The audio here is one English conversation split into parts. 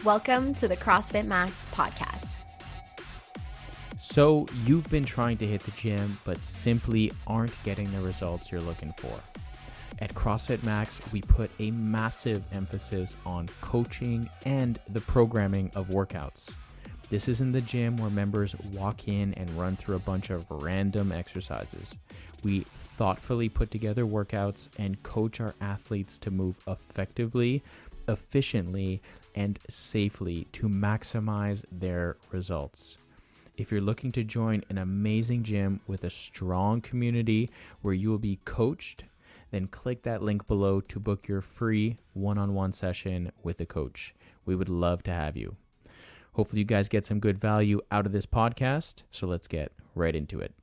Welcome to the CrossFit Max podcast. So you've been trying to hit the gym, but simply aren't getting the results you're looking for. At CrossFit Max, we put a massive emphasis on coaching and the programming of workouts. This isn't the gym where members walk in and run through a bunch of random exercises. We thoughtfully put together workouts and coach our athletes to move effectively, efficiently, and safely to maximize their results. If you're looking to join an amazing gym with a strong community where you will be coached, then click that link below to book your free one-on-one session with a coach. We would love to have you. Hopefully you guys get some good value out of this podcast, so let's get right into it.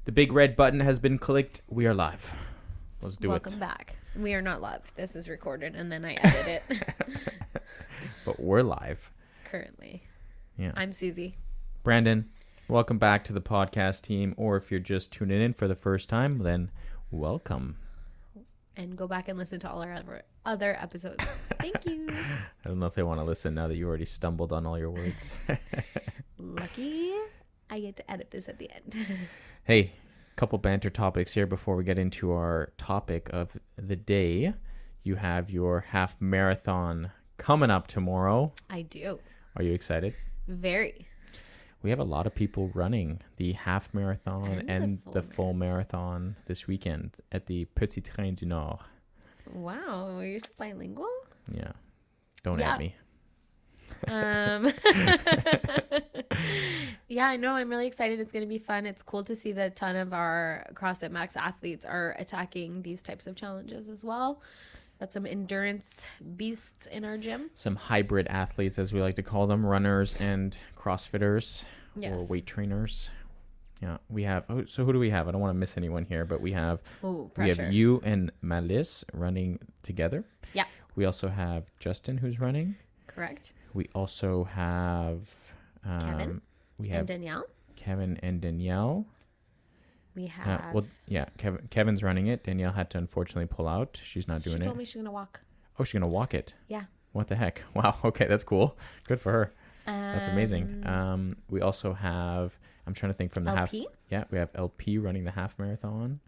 The big red button has been clicked. We are live. Let's do Welcome it. back. We are not live. This is recorded and then I edit it. But we're live. Currently. Yeah. I'm Susie. Brandon, welcome back to the podcast team. Or if you're just tuning in for the first time, then welcome. And go back and listen to all our other episodes. Thank you. I don't know if they want to listen now that you already stumbled on all your words. Lucky I get to edit this at the end. Hey, couple banter topics here before we get into our topic of the day. You have your half marathon coming up tomorrow. I do. Are you excited? Very. We have a lot of people running the half marathon and the full marathon this weekend at the Petit Train du Nord. Wow. You're so bilingual? Yeah. Don't at me. Yeah, I know. I'm really excited. It's going to be fun. It's cool to see that a ton of our CrossFit Max athletes are attacking these types of challenges as well. Got some endurance beasts in our gym. Some hybrid athletes, as we like to call them, runners and CrossFitters or weight trainers. Yeah, we have. Oh, so who do we have? I don't want to miss anyone here, but we have you and Malice running together. Yeah. We also have Justin who's running. Correct. We also have Kevin. And Danielle. Kevin and Danielle. We have. Kevin's running it. Danielle had to unfortunately pull out. She's not doing it. She told me she's gonna walk. Oh, she's gonna walk it. Yeah. What the heck? Wow. Okay, that's cool. Good for her. That's amazing. We also have. I'm trying to think from the LP? half. Yeah, we have LP running the half marathon.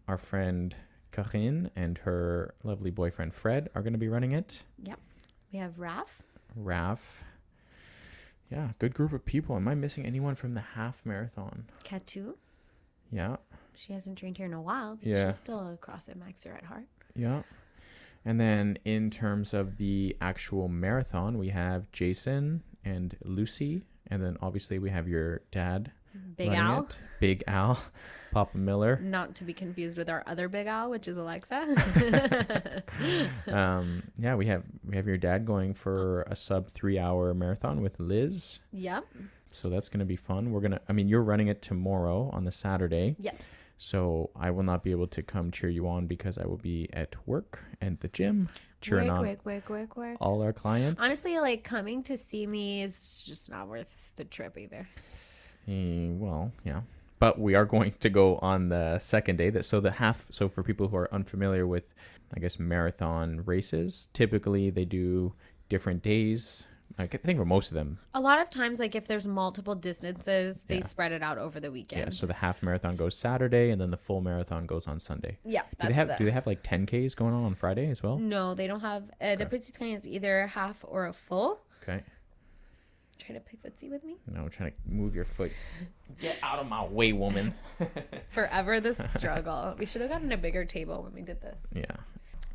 Our friend Corinne and her lovely boyfriend Fred are going to be running it. Yep. We have Raf. Yeah, good group of people. Am I missing anyone from the half marathon? Katu. Yeah. She hasn't trained here in a while. But yeah. She's still a CrossFit Maxer at heart. Yeah. And then in terms of the actual marathon, we have Jason and Lucy. And then obviously we have your dad. Big Al. Big Al. Papa Miller. Not to be confused with our other Big Al, which is Alexa. Yeah, we have your dad going for a sub 3-hour marathon with Liz. Yep. So that's going to be fun. You're running it tomorrow on the Saturday. Yes. So I will not be able to come cheer you on because I will be at work and the gym cheering on all our clients. Honestly, like coming to see me is just not worth the trip either. Well, yeah. But we are going to go on the second day. So for people who are unfamiliar with, I guess, marathon races, typically they do different days. I think for most of them. A lot of times, like if there's multiple distances, they spread it out over the weekend. Yeah, so the half marathon goes Saturday and then the full marathon goes on Sunday. Yeah. Do they have like 10Ks going on Friday as well? No, they don't have. The Petit Train is either half or a full. Okay. Trying to play footsie with me? No, trying to move your foot. Get out of my way, woman. Forever this struggle. We should have gotten a bigger table when we did this. Yeah.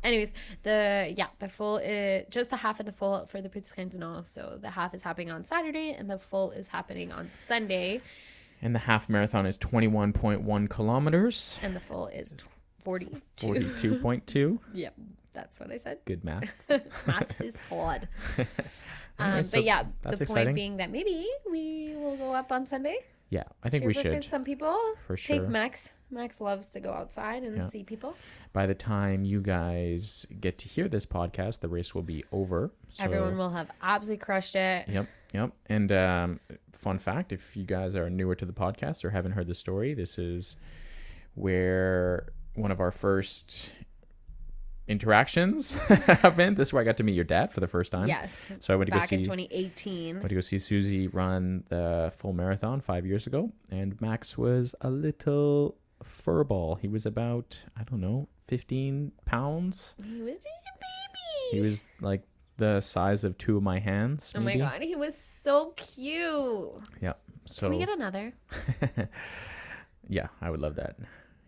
Anyways, the full is just the half of the full for the Petit Train du Nord. So the half is happening on Saturday and the full is happening on Sunday. And the half marathon is 21.1 kilometers. And the full is 42. 42.2. Yep, that's what I said. Good math. Maths is hard. Anyways, but yeah, the exciting. point being that maybe we will go up on Sunday. Yeah, I think we should. Some people for sure. Take Max. Max loves to go outside and see people. By the time you guys get to hear this podcast, the race will be over. So everyone will have absolutely crushed it. Yep. And fun fact, if you guys are newer to the podcast or haven't heard the story, this is where one of our first interactions have been. This is where I got to meet your dad for the first time. Yes. So I went to go Back see in 2018. went to go see Susie run the full marathon 5 years ago, and Max was a little furball. He was about, I don't know, 15 pounds. He was just a baby. He was like the size of two of my hands. Oh maybe. my God. He was so cute. Yeah. So Can we get another? yeah, I would love that.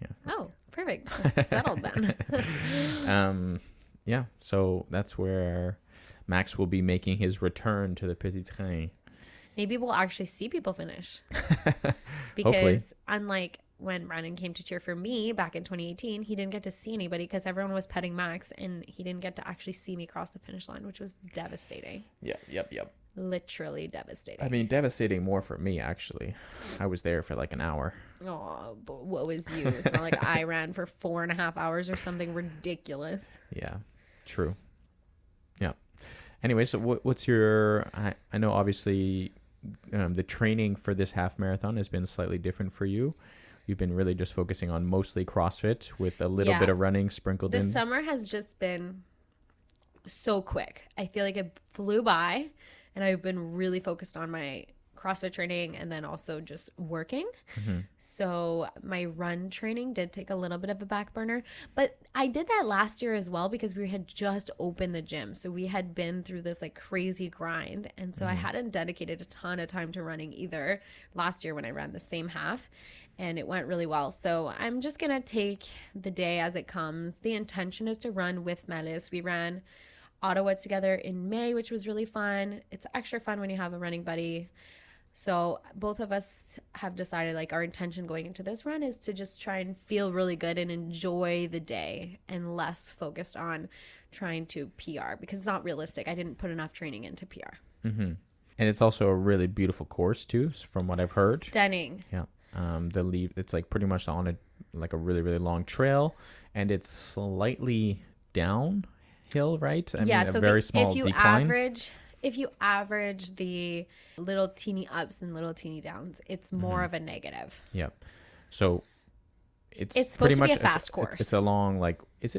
Yeah. Oh, perfect. It's settled then. Yeah. So that's where Max will be making his return to the Petit Train. Maybe we'll actually see people finish. Hopefully. Because unlike when Brandon came to cheer for me back in 2018, he didn't get to see anybody because everyone was petting Max and he didn't get to actually see me cross the finish line, which was devastating. Yeah. Yep. Literally devastating. I mean, devastating more for me, actually. I was there for like an hour. Oh, but what was you? It's not like I ran for 4.5 hours or something ridiculous. Yeah, true. Yeah. Anyway, so what's your... I know, obviously, the training for this half marathon has been slightly different for you. You've been really just focusing on mostly CrossFit with a little bit of running sprinkled in. The summer has just been so quick. I feel like it flew by. And I've been really focused on my CrossFit training and then also just working. Mm-hmm. So my run training did take a little bit of a back burner. But I did that last year as well because we had just opened the gym. So we had been through this like crazy grind. And so I hadn't dedicated a ton of time to running either last year when I ran the same half. And it went really well. So I'm just going to take the day as it comes. The intention is to run with Melis. We ran Ottawa together in May, which was really fun. It's extra fun when you have a running buddy. So both of us have decided like our intention going into this run is to just try and feel really good and enjoy the day and less focused on trying to PR because it's not realistic. I didn't put enough training into PR. Mm-hmm. And it's also a really beautiful course too, from what I've heard. Stunning. Yeah. It's like pretty much on a really, really long trail, and it's slightly downhill, right? I mean, So a very small decline. If you average the little teeny ups and little teeny downs, it's more of a negative. Yeah. So it's supposed pretty to much be a fast course. It's along like is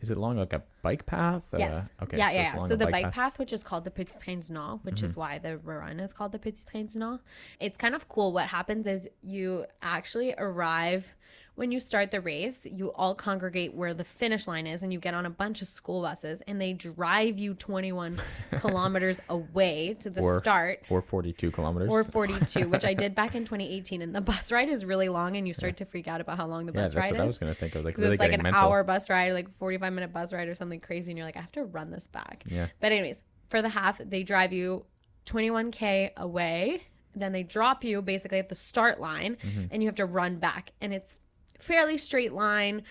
it along like a bike path? Yes. Okay. Yeah. It's along So a the bike path, which is called the Petit Train du Nord, which is why the run is called the Petit Train du Nord. It's kind of cool. What happens is you actually arrive when you start the race, you all congregate where the finish line is and you get on a bunch of school buses and they drive you 21 kilometers away to the start. Or 42 kilometers. Or 42, which I did back in 2018. And the bus ride is really long and you start to freak out about how long the bus ride is. Yeah, that's what I was going to think of. Like, really it's like an hour bus ride, like 45-minute bus ride or something crazy. And you're like, I have to run this back. Yeah. But anyways, for the half, they drive you 21K away. Then they drop you basically at the start line and you have to run back. And it's fairly straight line,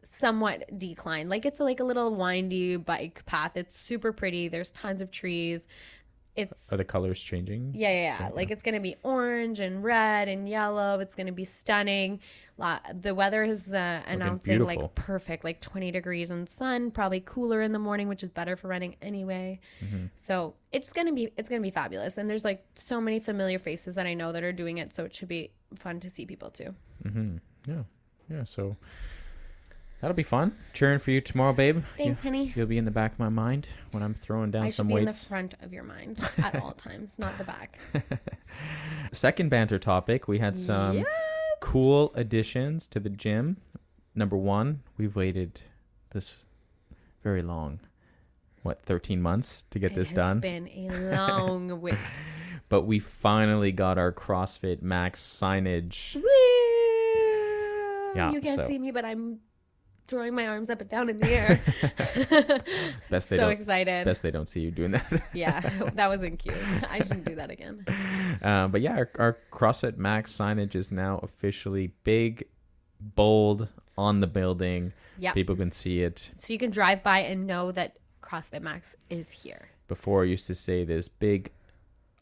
somewhat decline. Like it's like a little windy bike path. It's super pretty. There's tons of trees. Are the colors changing? Yeah. Like it's going to be orange and red and yellow. It's going to be stunning. The weather is announcing like perfect, like 20 degrees and sun, probably cooler in the morning, which is better for running anyway. So it's going to be fabulous. And there's like so many familiar faces that I know that are doing it. So it should be fun to see people too. Yeah. So that'll be fun. Cheering for you tomorrow, babe. Thanks, honey. You'll be in the back of my mind when I'm throwing down some weights. I should be in the front of your mind at all times, not the back. Second banter topic. We had some cool additions to the gym. Number one, we've waited this very long, 13 months to get this done? It's been a long wait. But we finally got our CrossFit Max signage. Woo! Yeah, you can't see me, but I'm throwing my arms up and down in the air. Excited. Best they don't see you doing that. Yeah, that wasn't cute. I shouldn't do that again. But yeah, our CrossFit Max signage is now officially big, bold on the building. Yeah. People can see it. So you can drive by and know that CrossFit Max is here. Before I used to say this big,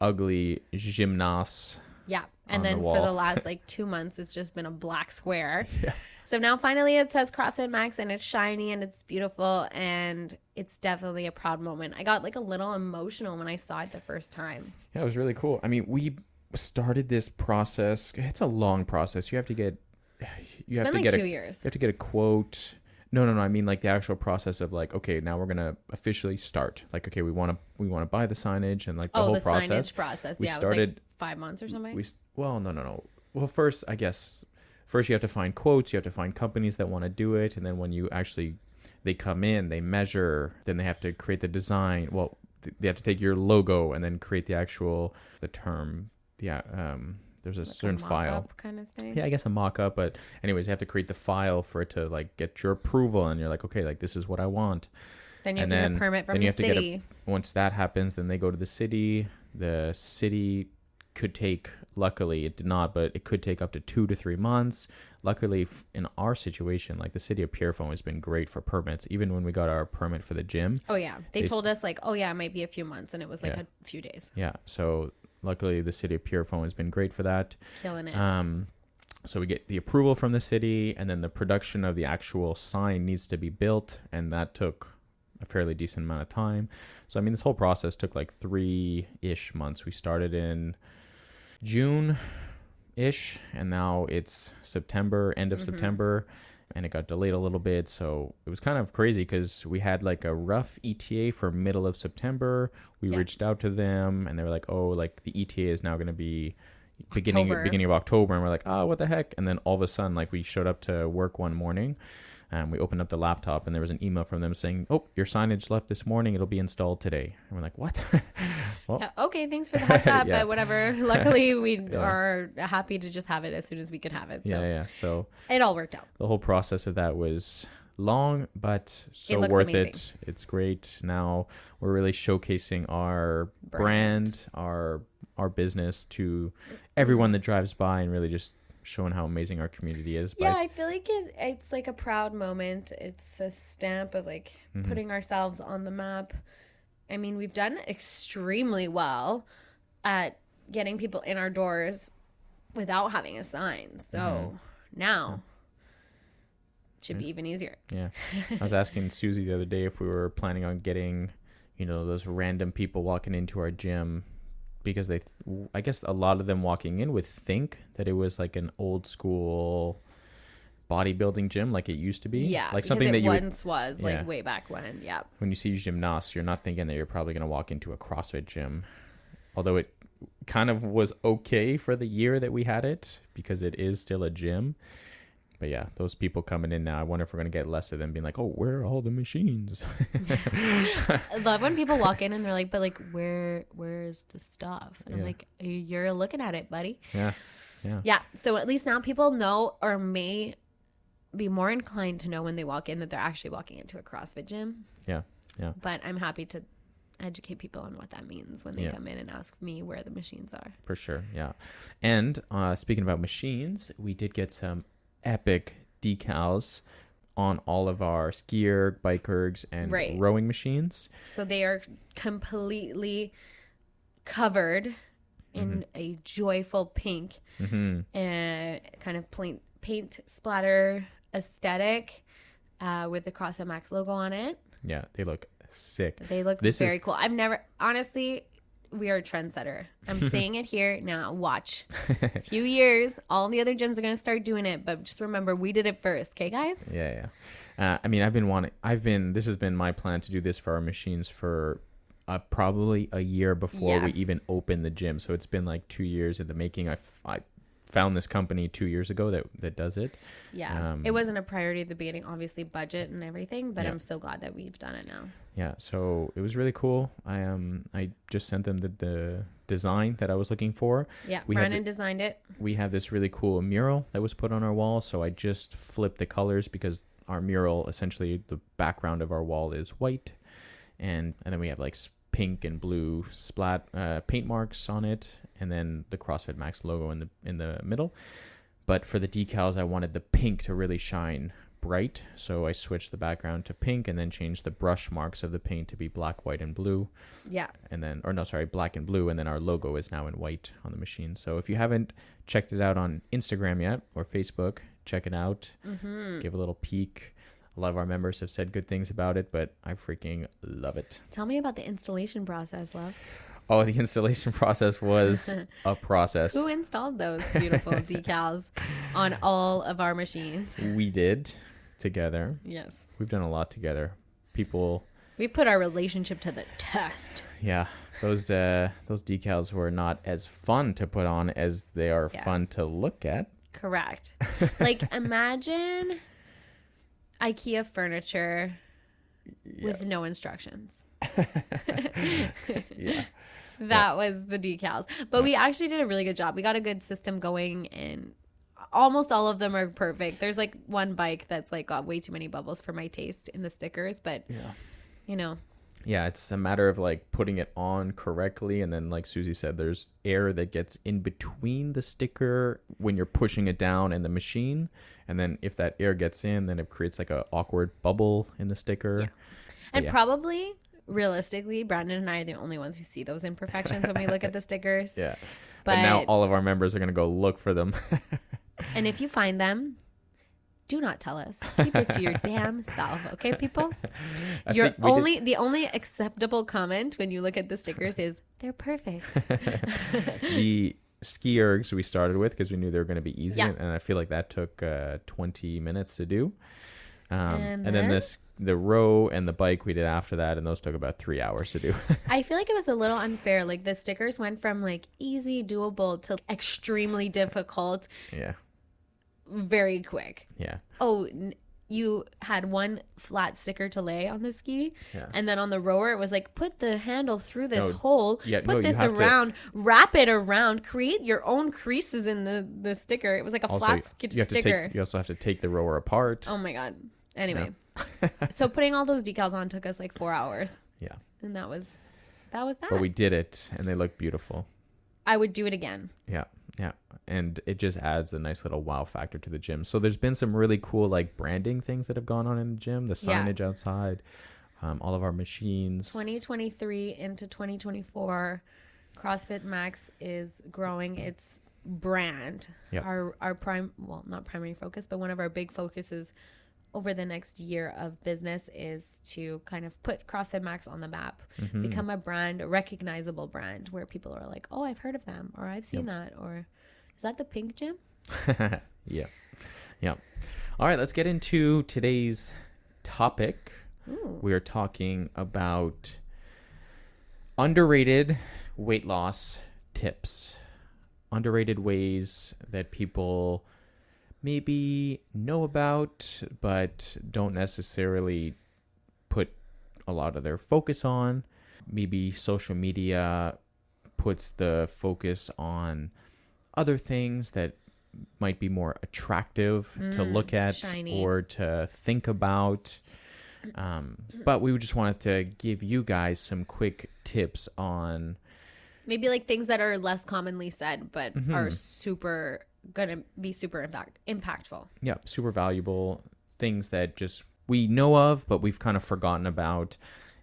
ugly gymnase. Yeah. And then for the last 2 months, it's just been a black square. Yeah. So now finally it says CrossFit Max and it's shiny and it's beautiful and it's definitely a proud moment. I got a little emotional when I saw it the first time. Yeah, it was really cool. I mean, we started this process. It's a long process. You have to get 2 years. You have to get a quote. No, no, no. I mean like the actual process of like, okay, now we're gonna officially start. Like, okay, we want to buy the signage and like the whole the process. signage process. We Yeah, started it was like 5 months or something. Well, no, no, no. Well, first, I guess first you have to find quotes. You have to find companies that want to do it, and then when you actually they come in, they measure, then they have to create the design. Well, they have to take your logo and then create the term. Yeah. There's a Like certain a file mock-up kind of thing. yeah, I guess a mock-up, but anyways, you have to create the file for it to like get your approval, and you're like, okay, like this is what I want. Then you have And to get then- a permit from then you the have to get city. Once that happens, then they go to the city. The city could take, luckily it did not, but it could take up to 2 to 3 months. Luckily in our situation, like the city of Pierrefonds has been great for permits. Even when we got our permit for the gym, Oh yeah, they They told us like, oh yeah, it might be a few months, and it was like Yeah. a few days. yeah, so luckily the city of Pierrefonds has been great for that. Killing it. So we get the approval from the city, and then the production of the actual sign needs to be built, and that took a fairly decent amount of time. So I mean, this whole process took like 3-ish months. We started in June-ish, and now it's September, end of September, and it got delayed a little bit. So it was kind of crazy because we had like a rough ETA for middle of September. We Yeah. reached out to them, and they were like, "Oh, like the ETA is now going to be beginning October. of October," and we're like, "Oh, what the heck?" And then all of a sudden, like we showed up to work one morning, and we opened up the laptop, and there was an email from them saying, "Oh, your signage left this morning. It'll be installed today." And we're like, "What?" Well, Yeah, okay, thanks for the heads up, Yeah. but whatever. Luckily, we Yeah. are happy to just have it as soon as we could have it. So yeah. So it all worked out. the whole process of that was long, but so looks worth amazing. it. It's great. Now we're really showcasing our brand, our business to everyone that drives by, and really just showing how amazing our community is. Yeah, I feel like it's like a proud moment. It's a stamp of like Mm-hmm. putting ourselves on the map. I mean, we've done extremely well at getting people in our doors without having a sign. So Mm-hmm. now it should be even easier. Yeah. I was asking Susie the other day if we were planning on getting, those random people walking into our gym, because I guess a lot of them walking in would think that it was like an old school bodybuilding gym like it used to be. Yeah, Like because something it that you would, once was Yeah. like way back when. Yeah. when you see gymnasts, you're not thinking that you're probably going to walk into a CrossFit gym. Although it kind of was okay for the year that we had it, because it is still a gym. But yeah, those people coming in now, I wonder if we're going to get less of them being like, "Oh, where are all the machines?" I love when people walk in and they're like, but like, where's the stuff? And I'm Yeah. like, you're looking at it, buddy. Yeah. Yeah. Yeah. So at least now people know, or may be more inclined to know when they walk in, that they're actually walking into a CrossFit gym. Yeah. Yeah. But I'm happy to educate people on what that means when they Yeah. come in and ask me where the machines are. For sure. Yeah. And speaking about machines, we did get some epic decals on all of our ski erg, bike ergs, and Right. rowing machines. So they are completely covered in a joyful pink and kind of paint splatter aesthetic with the CrossFit Max logo on it. Yeah, they look sick. They look This very is- cool. Honestly, we are a trendsetter. I'm saying it here now. Watch. A few years, all the other gyms are going to start doing it, but just remember, we did it first. Okay, guys? Yeah. I mean, this has been my plan to do this for our machines for probably a year before Yeah. we even opened the gym. So it's been like 2 years in the making. I found this company 2 years ago that does it. Yeah. It wasn't a priority at the beginning, obviously, budget and everything, but Yeah. I'm so glad that we've done it now. Yeah, so it was really cool. I just sent them the design that I was looking for. Yeah. We had Brandon designed it. We have this really cool mural that was put on our wall, so I just flipped the colors because our mural, essentially the background of our wall is white, and then we have like pink and blue paint marks on it, and then the CrossFit Max logo in the middle. But for the decals, I wanted the pink to really shine bright, so I switched the background to pink and then changed the brush marks of the paint to be black, white, and blue. Yeah. Black and blue, and then our logo is now in white on the machine. So if you haven't checked it out on Instagram yet or Facebook, check it out. Give a little peek. A lot of our members have said good things about it, but I freaking love it. Tell me about the installation process, love. Oh, the installation process was a process. Who installed those beautiful decals on all of our machines? We did. together. Yes. We've done a lot together. People. We've put our relationship to the test. Yeah, those decals were not as fun to put on as they are fun to look at. Correct. Like, imagine IKEA furniture with no instructions. Yeah. That was the decals. But we actually did a really good job. We got a good system going, and almost all of them are perfect. There's like one bike that's like got way too many bubbles for my taste in the stickers, but you know. Yeah, it's a matter of like putting it on correctly, and then like Susie said, there's air that gets in between the sticker when you're pushing it down in the machine, and then if that air gets in, then it creates like a awkward bubble in the sticker. Yeah. And probably realistically, Brandon and I are the only ones who see those imperfections when we look at the stickers. Yeah. But now all of our members are going to go look for them. And if you find them, do not tell us. Keep it to your damn self, okay, people? The only acceptable comment when you look at the stickers is they're perfect. The ski ergs we started with because we knew they were going to be easy, Yeah. and I feel like that took 20 minutes to do. And then the row and the bike we did after that, and those took about 3 hours to do. I feel like it was a little unfair. Like the stickers went from like easy, doable to extremely difficult. Yeah. Very quick. Yeah. Oh, you had one flat sticker to lay on the ski, and then on the rower it was like put the handle through this hole, put this around, wrap it around, create your own creases in the sticker. It was like a flat sticker. You also have to take the rower apart. Oh my god. Anyway, so putting all those decals on took us like 4 hours. Yeah. And that was that. But we did it, and they look beautiful. I would do it again. Yeah. Yeah. And it just adds a nice little wow factor to the gym. So there's been some really cool like branding things that have gone on in the gym, the signage outside, all of our machines. 2023 into 2024, CrossFit Max is growing its brand. Yep. Not primary focus, but one of our big focuses over the next year of business is to kind of put CrossFit Max on the map, become a brand, a recognizable brand where people are like, oh, I've heard of them, or I've seen that, or is that the pink gym? Yeah. All right, let's get into today's topic. Ooh. We are talking about underrated weight loss tips, underrated ways that people maybe know about but don't necessarily put a lot of their focus on. Maybe social media puts the focus on other things that might be more attractive to look at, shiny, or to think about. But we just wanted to give you guys some quick tips on maybe like things that are less commonly said but are gonna be super impactful. Yeah, super valuable things that just we know of but we've kind of forgotten about.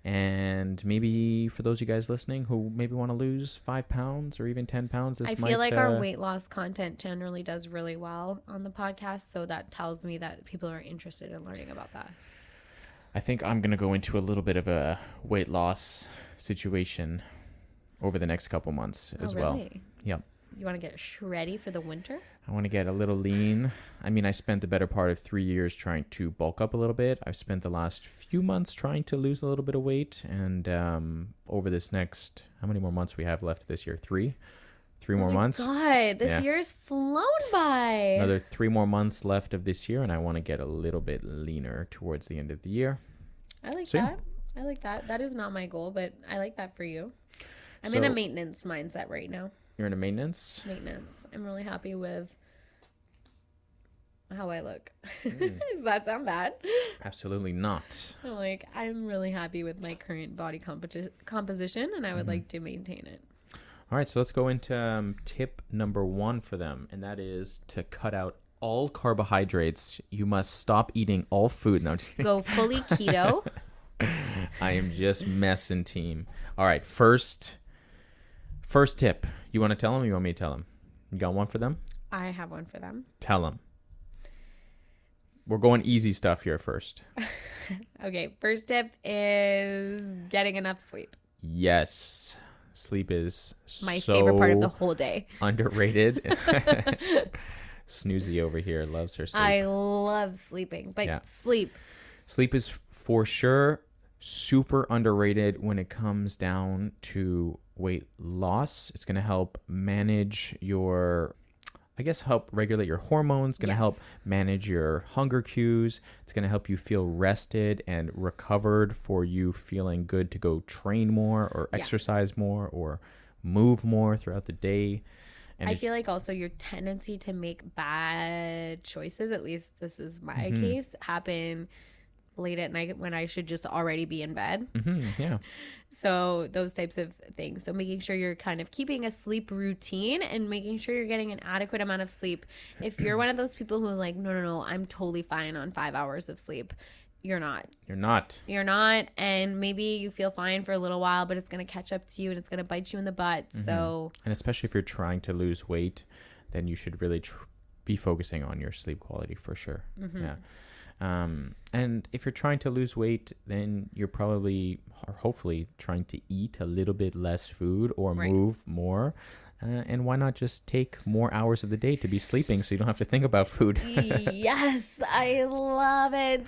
And maybe for those of you guys listening who maybe want to lose 5 pounds or even 10 pounds, I feel like our weight loss content generally does really well on the podcast, so that tells me that people are interested in learning about that. I think I'm going to go into a little bit of a weight loss situation over the next couple months as well. Really? Yep. You want to get shreddy for the winter? I want to get a little lean. I mean, I spent the better part of 3 years trying to bulk up a little bit. I've spent the last few months trying to lose a little bit of weight. And over this next, how many more months we have left this year? Three more months. God, this year's flown by. Another 3 more months left of this year. And I want to get a little bit leaner towards the end of the year. I like that. I like that. That is not my goal, but I like that for you. I'm in a maintenance mindset right now. You're in a maintenance? Maintenance. I'm really happy with how I look. Does that sound bad? Absolutely not. I'm really happy with my current body composition, and I would like to maintain it. All right, so let's go into tip number 1 for them, and that is to cut out all carbohydrates. You must stop eating all food. No, I'm just kidding. Go fully keto. I am just messing, team. All right, first tip. You want to tell them or you want me to tell them? You got one for them? I have one for them. Tell them. We're going easy stuff here first. Okay, first tip is getting enough sleep. Yes. Sleep is my favorite part of the whole day. Underrated. Snoozy over here loves her sleep. I love sleeping, but Yeah. sleep. Sleep is for sure super underrated when it comes down to weight loss. It's going to help manage your, I guess, help regulate your hormones, going to Yes. help manage your hunger cues. It's going to help you feel rested and recovered for you feeling good to go train more or Yeah. exercise more or move more throughout the day. And I feel like also your tendency to make bad choices, at least this is my Mm-hmm. case, happen late at night when I should just already be in bed. yeah. So those types of things. So making sure you're kind of keeping a sleep routine and making sure you're getting an adequate amount of sleep. If you're one of those people who's like, no, I'm totally fine on 5 hours of sleep. You're not. You're not. You're not. And maybe you feel fine for a little while, but it's going to catch up to you and it's going to bite you in the butt. So And especially if you're trying to lose weight, then you should really be focusing on your sleep quality for sure. Yeah. And if you're trying to lose weight, then you're probably or hopefully trying to eat a little bit less food or Right. move more. And why not just take more hours of the day to be sleeping so you don't have to think about food? yes, I love it.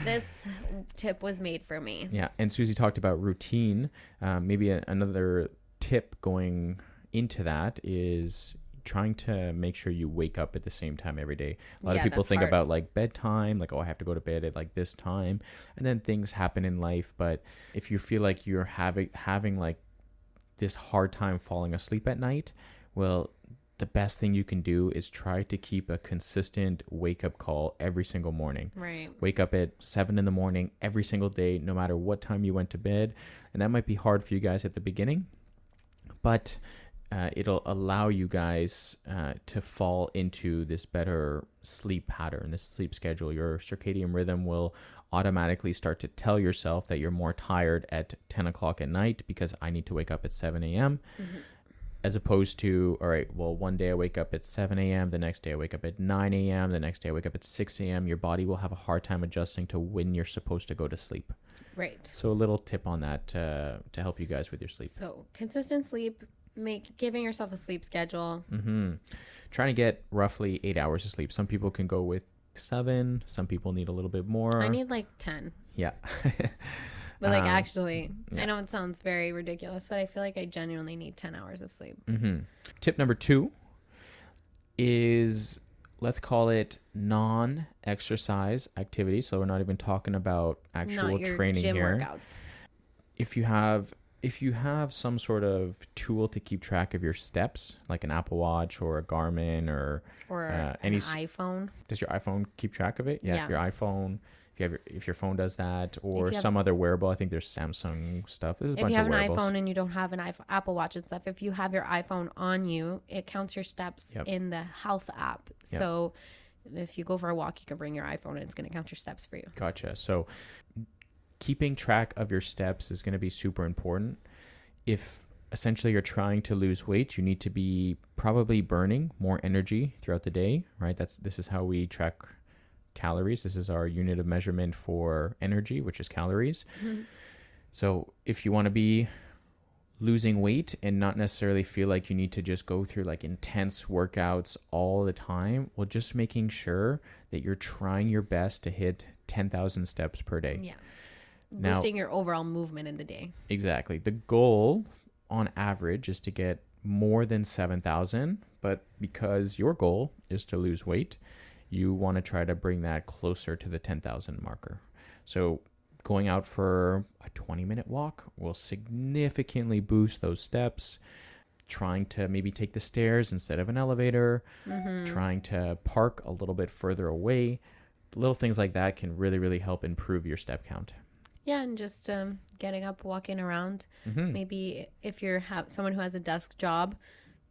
This tip was made for me. Yeah. And Susie talked about routine. Maybe another tip going into that is trying to make sure you wake up at the same time every day. A lot of Yeah, people that's think hard. about like bedtime, like, oh, I have to go to bed at like this time, and then things happen in life. But if you feel like you're having like this hard time falling asleep at night, well, the best thing you can do is try to keep a consistent wake up call every single morning. Right. Wake up at 7 in the morning every single day, no matter what time you went to bed. And that might be hard for you guys at the beginning, but it'll allow you guys to fall into this better sleep pattern, this sleep schedule. Your circadian rhythm will automatically start to tell yourself that you're more tired at 10 o'clock at night because I need to wake up at 7 a.m. As opposed to, all right, well, one day I wake up at 7 a.m., the next day I wake up at 9 a.m., the next day I wake up at 6 a.m. Your body will have a hard time adjusting to when you're supposed to go to sleep. Right. So a little tip on that to help you guys with your sleep. So consistent sleep, giving yourself a sleep schedule. Trying to get roughly 8 hours of sleep. Some people can go with 7. Some people need a little bit more. I need like 10. Yeah. But like actually, yeah. I know it sounds very ridiculous, but I feel like I genuinely need 10 hours of sleep. Tip number 2 is, let's call it non-exercise activity. So we're not even talking about actual Not your training gym here. workouts. If you have some sort of tool to keep track of your steps, like an Apple Watch or a Garmin or Or any an iPhone. does your iPhone keep track of it? Yeah. Your iPhone. If your phone does that, or If you have- some other wearable, I think there's Samsung stuff. There's a If bunch you have of an wearables. iPhone and you don't have an Apple Watch and stuff, if you have your iPhone on you, it counts your steps Yep. in the health app. Yep. So if you go for a walk, you can bring your iPhone and it's going to count your steps for you. Gotcha. So keeping track of your steps is going to be super important. If essentially you're trying to lose weight, you need to be probably burning more energy throughout the day, right? This is how we track calories. This is our unit of measurement for energy, which is calories. So if you want to be losing weight and not necessarily feel like you need to just go through like intense workouts all the time, well, just making sure that you're trying your best to hit 10,000 steps per day. Yeah. Now- Boosting your overall movement in the day. Exactly. The goal on average is to get more than 7,000, but because your goal is to lose weight, you want to try to bring that closer to the 10,000 marker. So going out for a 20-minute walk will significantly boost those steps. Trying to maybe take the stairs instead of an elevator, trying to park a little bit further away. Little things like that can really, really help improve your step count. Yeah, and just getting up, walking around. Maybe if you're someone who has a desk job,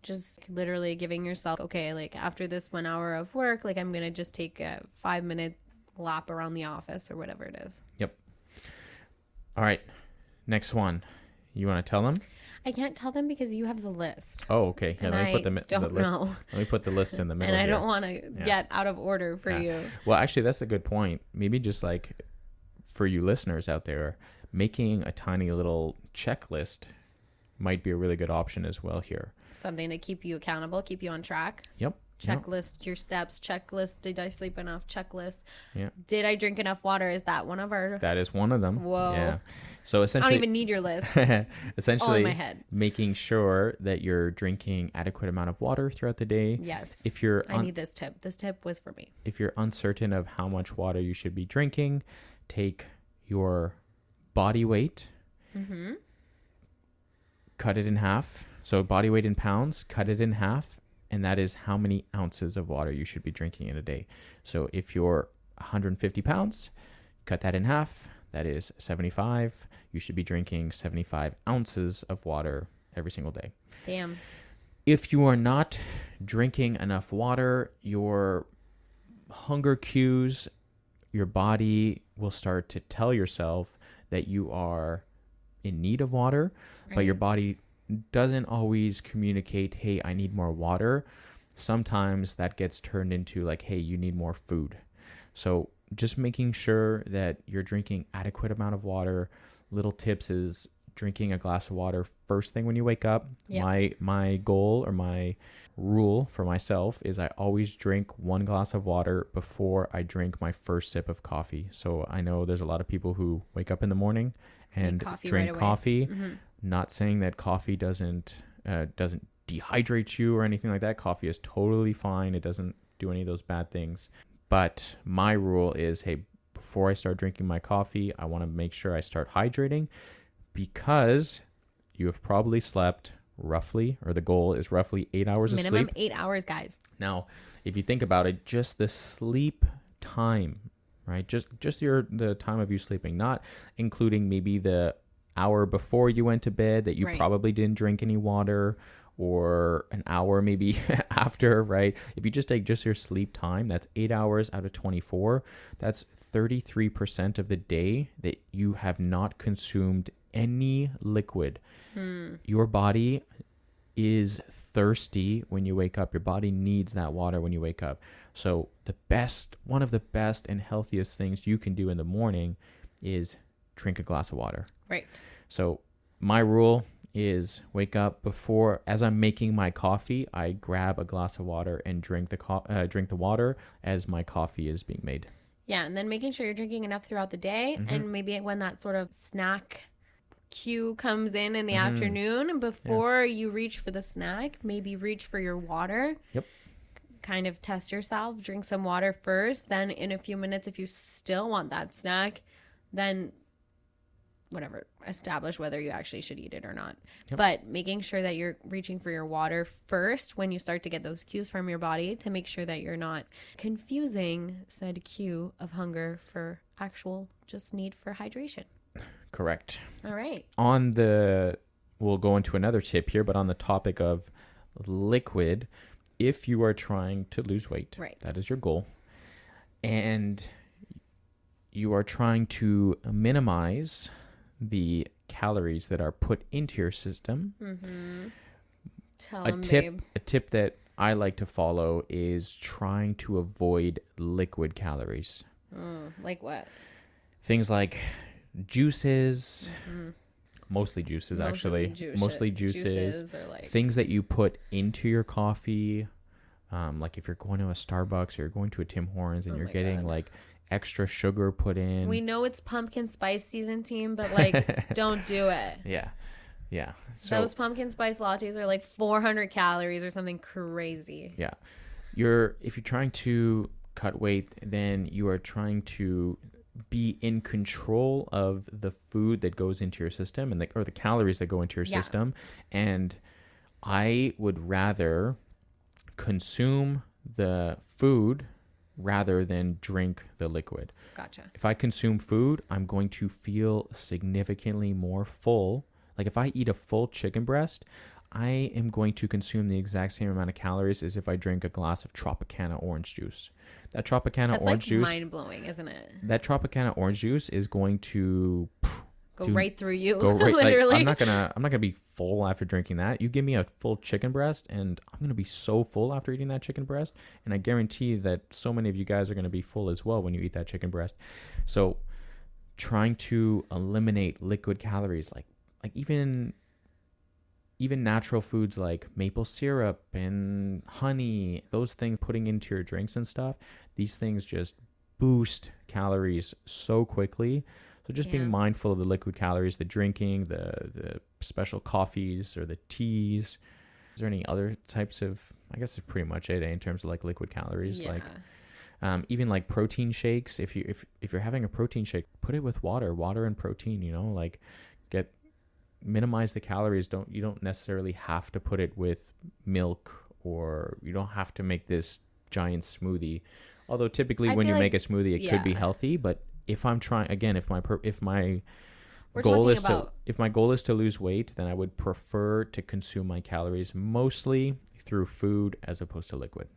just literally giving yourself, okay, like after this 1 hour of work, like I'm going to just take a 5-minute lap around the office or whatever it is. Yep. All right. Next one. You want to tell them? I can't tell them because you have the list. Oh, okay. Yeah, And let me put I the don't list. know. Let me put the list in the middle. And I here. don't want to get out of order for you. Well, actually, that's a good point. Maybe just like for you listeners out there, making a tiny little checklist might be a really good option as well here. Something to keep you accountable, keep you on track. Yep. checklist your steps, checklist did I sleep enough, checklist Yeah. did I drink enough water. Is that one of our That is one of them. Whoa. Yeah. So I essentially, don't even need your list. All in essentially my head. making sure that you're drinking adequate amount of water throughout the day. Yes. If you're I need this tip. This tip was for me. if you're uncertain of how much water you should be drinking, take your body weight, cut it in half. So body weight in pounds, cut it in half, and that is how many ounces of water you should be drinking in a day. So if you're 150 pounds, cut that in half. That is 75. You should be drinking 75 ounces of water every single day. Damn. If you are not drinking enough water, your hunger cues, your body will start to tell yourself that you are in need of water, but your body doesn't always communicate, hey, I need more water. Sometimes that gets turned into like, hey, you need more food. So just making sure that you're drinking adequate amount of water. Little tips is drinking a glass of water first thing when you wake up. Yep. My goal or my rule for myself is I always drink 1 glass of water before I drink my first sip of coffee. So I know there's a lot of people who wake up in the morning and coffee drink right away. coffee. Not saying that coffee doesn't dehydrate you or anything like that. Coffee is totally fine. It doesn't do any of those bad things. But my rule is, hey, before I start drinking my coffee, I want to make sure I start hydrating, because you have probably slept roughly, or the goal is roughly 8 hours of sleep. Minimum 8 hours, guys. Now, if you think about it, just the sleep time, right? Just the time of you sleeping, not including maybe the hour before you went to bed that you probably didn't drink any water, or an hour maybe after, right? If you just take just your sleep time, that's 8 hours out of 24. That's 33% of the day that you have not consumed any liquid. Your body is thirsty when you wake up. Your body needs that water when you wake up. So one of the best and healthiest things you can do in the morning is drink a glass of water. Right. So my rule is wake up as I'm making my coffee, I grab a glass of water and drink the water as my coffee is being made. Yeah, and then making sure you're drinking enough throughout the day, and maybe when that sort of snack cue comes in the afternoon, before you reach for the snack, maybe reach for your water. Yep. Kind of test yourself, drink some water first, then in a few minutes, if you still want that snack, then whatever, establish whether you actually should eat it or not. Yep. But making sure that you're reaching for your water first when you start to get those cues from your body, to make sure that you're not confusing said cue of hunger for actual just need for hydration. Correct. All right. We'll go into another tip here, but on the topic of liquid, if you are trying to lose weight, that is your goal, and you are trying to minimize the calories that are put into your system. A tip that I like to follow is trying to avoid liquid calories. Like what? Things like juices, mostly juices, mostly juices, or like things that you put into your coffee. Like if you're going to a Starbucks or you're going to a Tim Hortons and you're getting like extra sugar put in. We know it's pumpkin spice season, team, but like don't do it. Yeah. So those pumpkin spice lattes are like 400 calories or something crazy. Yeah. If you're trying to cut weight, then you are trying to be in control of the food that goes into your system or the calories that go into your system. And I would rather consume the food rather than drink the liquid. Gotcha. If I consume food, I'm going to feel significantly more full. Like if I eat a full chicken breast, I am going to consume the exact same amount of calories as if I drink a glass of Tropicana orange juice. That Tropicana orange juice, mind-blowing, isn't it? That Tropicana orange juice is going to go right through you. Literally. Like, I'm not gonna be full after drinking that. You give me a full chicken breast and I'm gonna be so full after eating that chicken breast. And I guarantee that so many of you guys are gonna be full as well when you eat that chicken breast. So trying to eliminate liquid calories, like even even natural foods like maple syrup and honey, those things putting into your drinks and stuff, these things just boost calories so quickly. So just being mindful of the liquid calories, the drinking, the special coffees or the teas. Is there any other types of, I guess it's pretty much it in terms of like liquid calories, like even like protein shakes. If you're having a protein shake, put it with water and protein, you know, like minimize the calories. You don't necessarily have to put it with milk, or you don't have to make this giant smoothie. Although typically when you make a smoothie, it could be healthy, but if I'm trying, again, if my goal is to lose weight, then I would prefer to consume my calories mostly through food as opposed to liquid.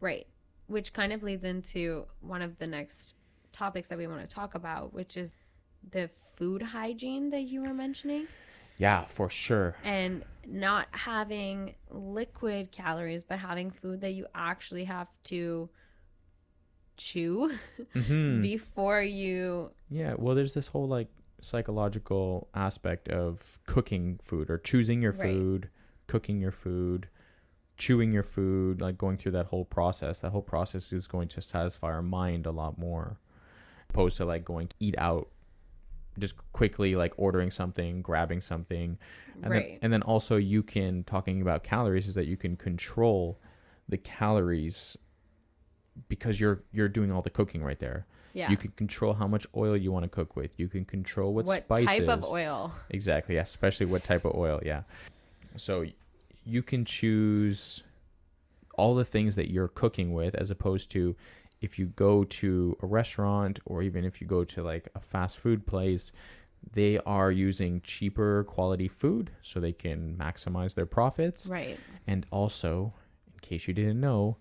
Right. Which kind of leads into one of the next topics that we want to talk about, which is the food hygiene that you were mentioning. Yeah, for sure. And not having liquid calories, but having food that you actually have to chew before you. Yeah, well, there's this whole like psychological aspect of cooking food or choosing your food, cooking your food, chewing your food, like going through that whole process. That whole process is going to satisfy our mind a lot more, opposed to like going to eat out, just quickly like ordering something, grabbing something. And then also you can, talking about calories, is that you can control the calories because you're doing all the cooking right there. Yeah. You can control how much oil you want to cook with. You can control what spices. Type of oil. Exactly. Yeah, especially what type of oil. Yeah. So you can choose all the things that you're cooking with, as opposed to if you go to a restaurant or even if you go to like a fast food place, they are using cheaper quality food so they can maximize their profits. Right. And also, in case you didn't know,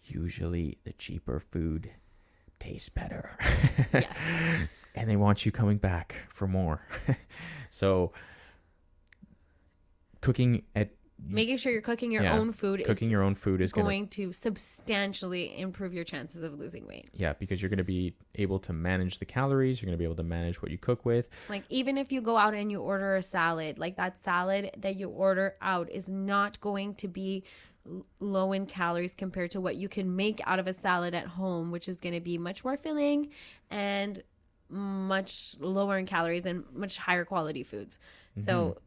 usually the cheaper food tastes better. Yes. And they want you coming back for more. So making sure you're cooking your own food is going to substantially improve your chances of losing weight. Yeah, because you're going to be able to manage the calories. You're going to be able to manage what you cook with. Like, even if you go out and you order a salad, like that salad that you order out is not going to be low in calories compared to what you can make out of a salad at home, which is going to be much more filling and much lower in calories and much higher quality foods. So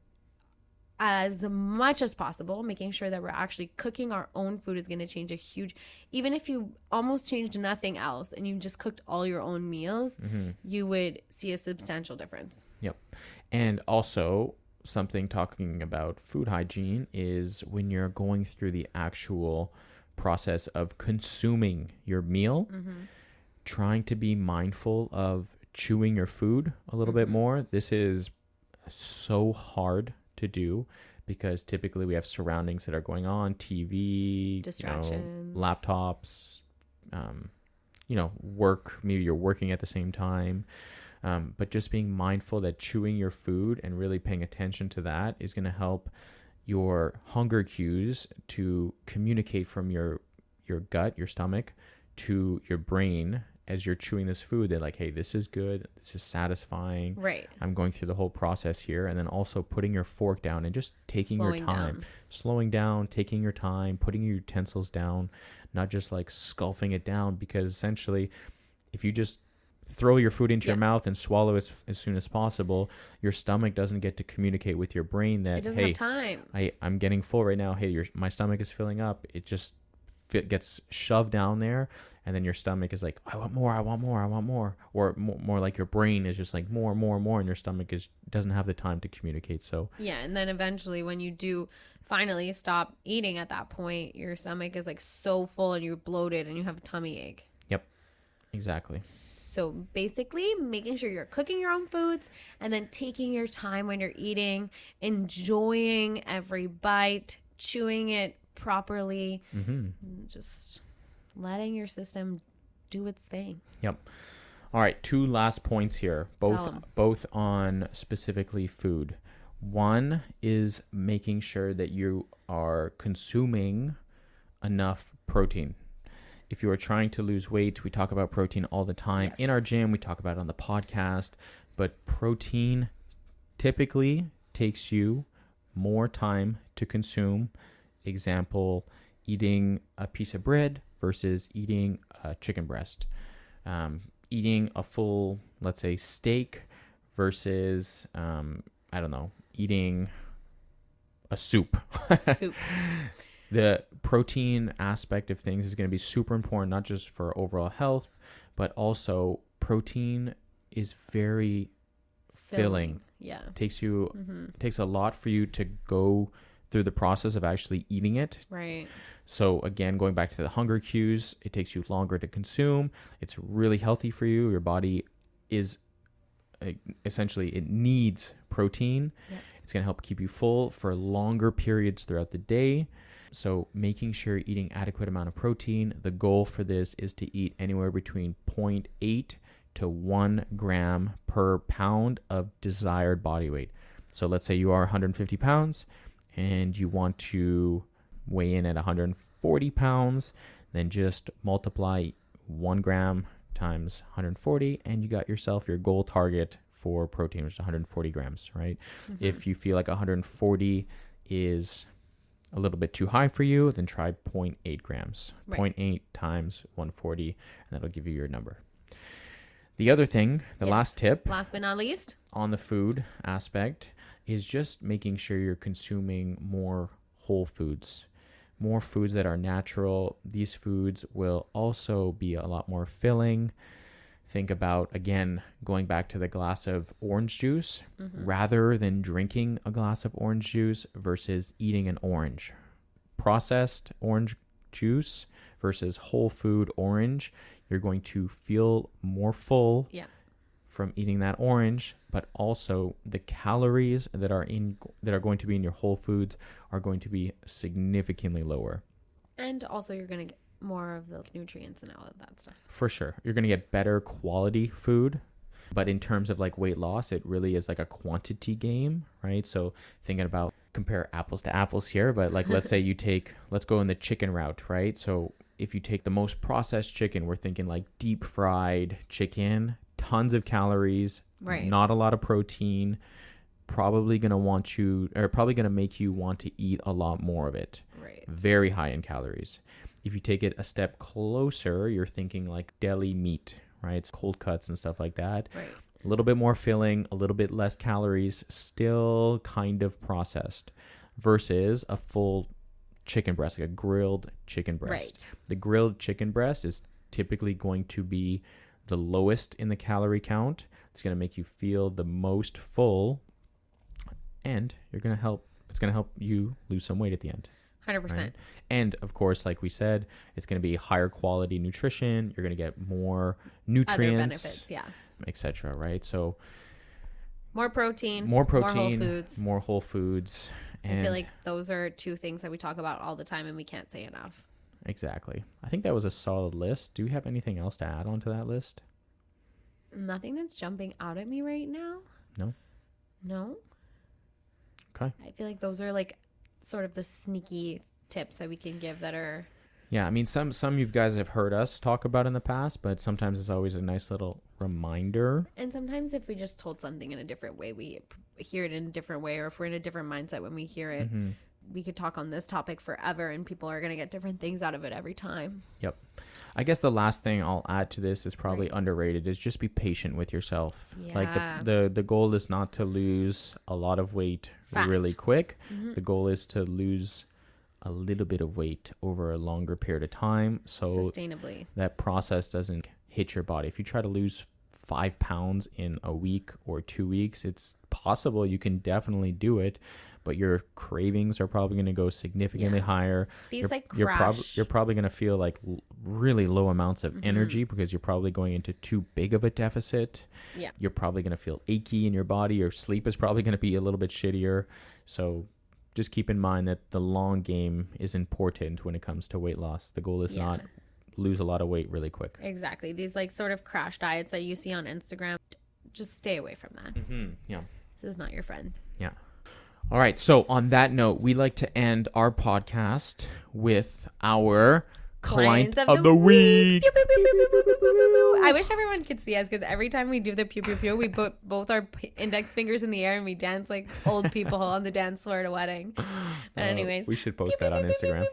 as much as possible, making sure that we're actually cooking our own food is going to change even if you almost changed nothing else and you just cooked all your own meals, you would see a substantial difference. Yep. And also, something talking about food hygiene is when you're going through the actual process of consuming your meal, trying to be mindful of chewing your food a little bit more. This is so hard to do because typically we have surroundings that are going on, TV, distractions, laptops, work. Maybe you're working at the same time. But just being mindful that chewing your food and really paying attention to that is going to help your hunger cues to communicate from your gut, your stomach, to your brain as you're chewing this food. They're like, hey, this is good. This is satisfying. Right. I'm going through the whole process here. And then also putting your fork down and just taking your time. Slowing down, taking your time, putting your utensils down, not just like sculpting it down, because essentially if you just throw your food into your mouth and swallow as soon as possible, your stomach doesn't get to communicate with your brain that, it doesn't have time. I'm getting full right now. Hey, my stomach is filling up. It just gets shoved down there, and then your stomach is like, I want more. Or more like your brain is just like more, and your stomach doesn't have the time to communicate. So yeah, and then eventually when you do finally stop eating at that point, your stomach is like so full and you're bloated and you have a tummy ache. Yep, exactly. So basically making sure you're cooking your own foods and then taking your time when you're eating, enjoying every bite, chewing it properly, just letting your system do its thing. Yep. All right, 2 last points here, both on specifically food. One is making sure that you are consuming enough protein. If you are trying to lose weight, we talk about protein all the time. Yes. In our gym, we talk about it on the podcast. But protein typically takes you more time to consume. Example, eating a piece of bread versus eating a chicken breast. Eating a full, let's say, steak versus, I don't know, eating a soup. Soup. The protein aspect of things is going to be super important, not just for overall health, but also protein is very filling. Yeah. It takes a lot for you to go through the process of actually eating it. Right. So again, going back to the hunger cues, it takes you longer to consume. It's really healthy for you. Your body is essentially, it needs protein. Yes. It's going to help keep you full for longer periods throughout the day. So making sure you're eating adequate amount of protein. The goal for this is to eat anywhere between 0.8 to 1 gram per pound of desired body weight. So let's say you are 150 pounds and you want to weigh in at 140 pounds, then just multiply 1 gram times 140 and you got yourself your goal target for protein, which is 140 grams, right? If you feel like 140 is a little bit too high for you, then try 0.8 grams. Right. 0.8 times 140, and that'll give you your number. The other thing, the last tip, last but not least, on the food aspect is just making sure you're consuming more whole foods, more foods that are natural. These foods will also be a lot more filling. Think about, again, going back to the glass of orange juice, rather than drinking a glass of orange juice versus eating an orange. Processed orange juice versus whole food orange, you're going to feel more full from eating that orange, but also the calories that are going to be in your whole foods are going to be significantly lower. And also you're going to get more of the nutrients and all of that stuff. For sure. You're going to get better quality food. But in terms of like weight loss, it really is like a quantity game, right? So thinking about compare apples to apples here, but like let's say let's go in the chicken route, right? So if you take the most processed chicken, we're thinking like deep fried chicken, tons of calories, right? Not a lot of protein, probably going to make you want to eat a lot more of it. Right. Very high in calories. If you take it a step closer, you're thinking like deli meat, right? It's cold cuts and stuff like that. Right. A little bit more filling, a little bit less calories, still kind of processed, versus a full chicken breast, like a grilled chicken breast. Right. The grilled chicken breast is typically going to be the lowest in the calorie count. It's going to make you feel the most full, and it's going to help you lose some weight at the end. 100%. Right? And of course, like we said, it's going to be higher quality nutrition. You're going to get more nutrients, other benefits, etc. Right? So more protein, more whole foods. And I feel like those are two things that we talk about all the time and we can't say enough. Exactly. I think that was a solid list. Do you have anything else to add on to that list? Nothing that's jumping out at me right now. No. Okay. I feel like those are like sort of the sneaky tips that we can give that are... Yeah, I mean, some you guys have heard us talk about in the past, but sometimes it's always a nice little reminder. And sometimes if we just told something in a different way, we hear it in a different way, or if we're in a different mindset when we hear it, we could talk on this topic forever and people are going to get different things out of it every time. Yep. I guess the last thing I'll add to this is probably underrated is just be patient with yourself. Yeah. Like the goal is not to lose a lot of weight fast, really quick. The goal is to lose a little bit of weight over a longer period of time, so sustainably that process doesn't hit your body. If you try to lose 5 pounds in a week or 2 weeks, it's possible. You can definitely do it, but your cravings are probably going to go significantly higher. These you're probably going to feel like really low amounts of energy because you're probably going into too big of a deficit. Yeah. You're probably going to feel achy in your body. Your sleep is probably going to be a little bit shittier. So just keep in mind that the long game is important when it comes to weight loss. The goal is not lose a lot of weight really quick. Exactly. These like sort of crash diets that you see on Instagram, just stay away from that. Yeah. This is not your friend. Yeah. All right. So on that note, we like to end our podcast with our Client of the week. Pew, pew, pew, pew, pew, pew, pew, pew, pew. I wish everyone could see us because every time we do the pew pew pew, we put both our index fingers in the air and we dance like old people on the dance floor at a wedding. But anyways, we should post that on Instagram.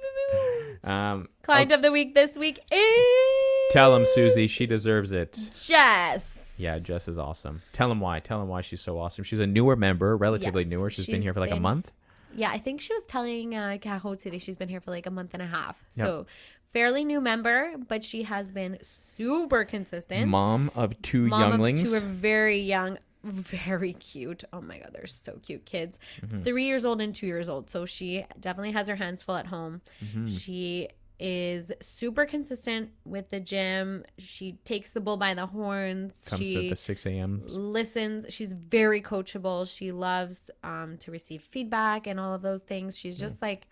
Client of the week this week is... Tell him, Susie, she deserves it. Jess. Yeah, Jess is awesome. Tell him why. Tell him why she's so awesome. She's a newer member, relatively newer. She's been here for like a month. Yeah, I think she was telling Caro today she's been here for like a month and a half. Yep. So fairly new member, but she has been super consistent. Mom of two younglings. Two are very young, very cute. Oh my God, they're so cute kids. 3 years old and 2 years old. So she definitely has her hands full at home. She is super consistent with the gym. She takes the bull by the horns. Comes to the 6 a.m. Listens. She's very coachable. She loves to receive feedback and all of those things. She's just like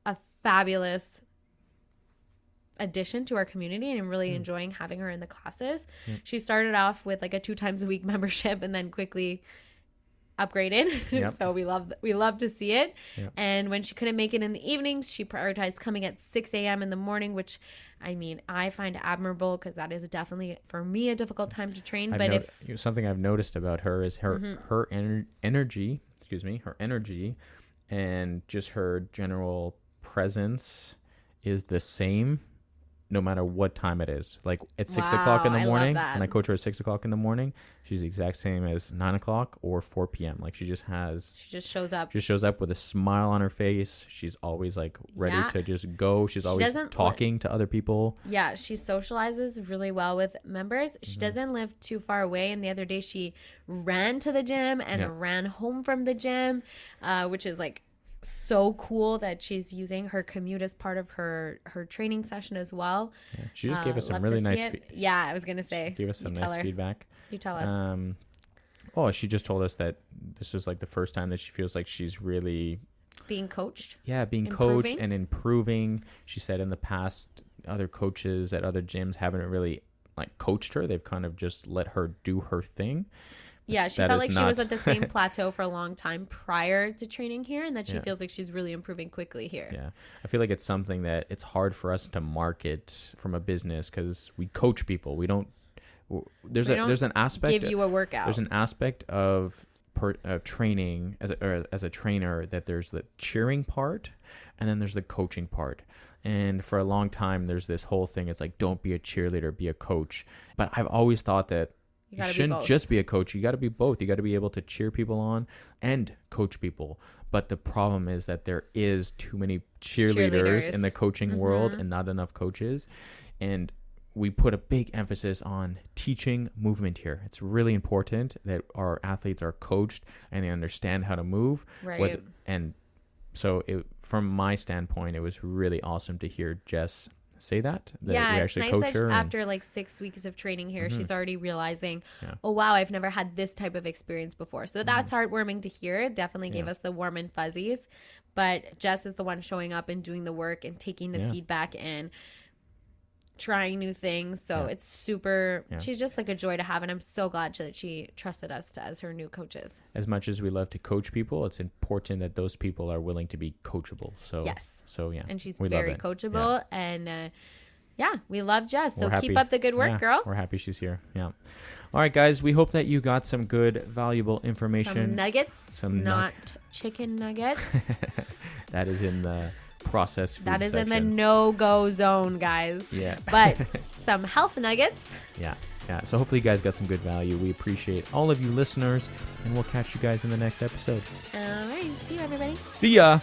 a fabulous addition to our community, and I'm really enjoying having her in the classes. She started off with like a 2 times a week membership and then quickly upgraded. Yep. So we love to see it. Yep. And when she couldn't make it in the evenings, she prioritized coming at 6 a.m. in the morning, which I mean, I find admirable because that is definitely for me a difficult time to train. Something I've noticed about her is her energy, her energy and just her general presence is the same no matter what time it is. Like at 6 o'clock in the morning, and I coach her at 6 o'clock in the morning, she's the exact same as 9 o'clock or 4 p.m. Like she just shows up. She shows up with a smile on her face. She's always like ready to just go. She's always talking to other people. Yeah, she socializes really well with members. She doesn't live too far away. And the other day she ran to the gym and ran home from the gym, which is like so cool that she's using her commute as part of her training session as well. Yeah, she just gave us some really nice I was gonna say, she gave us some nice feedback. You tell us. She just told us that this was like the first time that she feels like she's really being coached. Yeah, being coached and improving. She said in the past other coaches at other gyms haven't really like coached her. They've kind of just let her do her thing. Yeah, she felt like she was at the same plateau for a long time prior to training here, and that she feels like she's really improving quickly here. Yeah, I feel like it's something that it's hard for us to market from a business because we coach people. We don't. There's an aspect. Give you a workout. There's an aspect of training as a trainer that there's the cheering part, and then there's the coaching part. And for a long time, there's this whole thing. It's like, don't be a cheerleader, be a coach. But I've always thought that you shouldn't just be a coach. You got to be both. You got to be able to cheer people on and coach people. But the problem is that there is too many cheerleaders in the coaching world and not enough coaches. And we put a big emphasis on teaching movement here. It's really important that our athletes are coached and they understand how to move. Right. So from my standpoint, it was really awesome to hear Jess say that we actually it's nice coach her after like 6 weeks of training here, she's already realizing, oh wow, I've never had this type of experience before. So that's heartwarming to hear. It definitely gave us the warm and fuzzies. But Jess is the one showing up and doing the work and taking the feedback and trying new things. So it's super she's just like a joy to have, and I'm so glad that she trusted us as her new coaches. As much as we love to coach people, it's important that those people are willing to be coachable. So and she's very coachable and we love Jess. So keep up the good work, girl. We're happy she's here. All right, guys, we hope that you got some good valuable information. Some nuggets, not chicken nuggets. That is in the processed food section. In the no-go zone, guys. Yeah. But some health nuggets. Yeah. So hopefully you guys got some good value. We appreciate all of you listeners, and we'll catch you guys in the next episode. All right. See you, everybody. See ya.